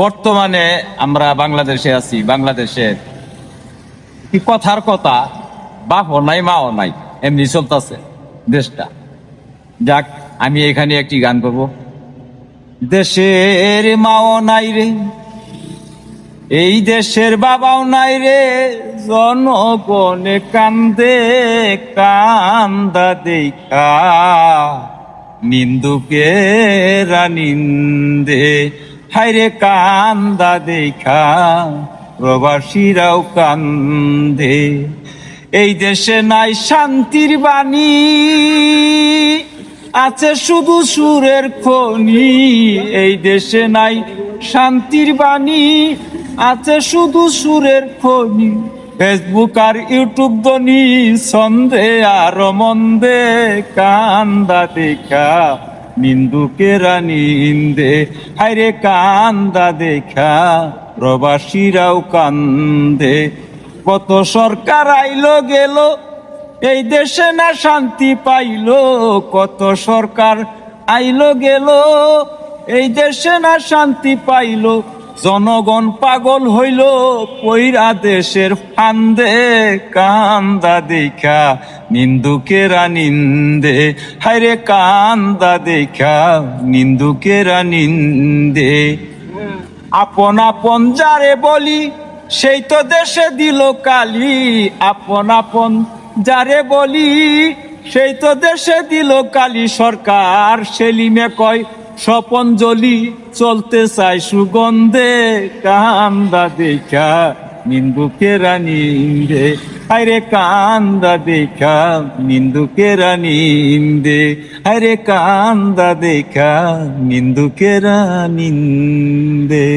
বর্তমানে আমরা বাংলাদেশে আছি। বাংলাদেশের কি কথার কথা, বাপও নাই মাও নাই, এমনি চলতেছে দেশটা। যাক, আমি এখানে একটি গান করব। দেশের মাও নাই রে, এই দেশের বাবাও নাই রে, জনগণে কান্দে কান্দা দেখা, নিন্দুকেরা নিন্দে হায়রে কান্দা দেখা, প্রবাসীরাও কান্দে। এই দেশে নাই শান্তির বাণী, আছে শুধু সুরের খনি। এই দেশে নাই শান্তির বাণী, আছে শুধু সুরের খনি। ফেসবুক আর ইউটিউব ধ্বনি, ছন্দে আর মন্দে কান্দা দেখা, নিন্দুকেরা নিন্দে হায়রে কান্দা দেখা, প্রবাসীরাও কান্দে। কত সরকার আইলো গেল, এই দেশে না শান্তি পাইলো। কত সরকার আইলো গেল, এই দেশে না শান্তি পাইলো। জনগণ পাগল হইল পইরা দেশের ফান্দে, কান্দা দেখা নিন্দুকেরা নিন্দে হায়রে কান্দা দেখা, নিন্দুকেরা নিন্দে। আপন আপন যারে বলি, সেই তো দেশে দিল কালি। আপন আপন যারে বলি, সেই তো দেশে দিল কালি। সরকার সেলিমে কয় স্বপন জলি, চলতে চায় সুগন্ধে কান্দা দেখা, নিন্দুকেরা নিন্দে হায়রে কান্দা দেখা, নিন্দুকেরা নিন্দে হায়রে কান্দা দেখা, নিন্দুকেরা নিন্দে।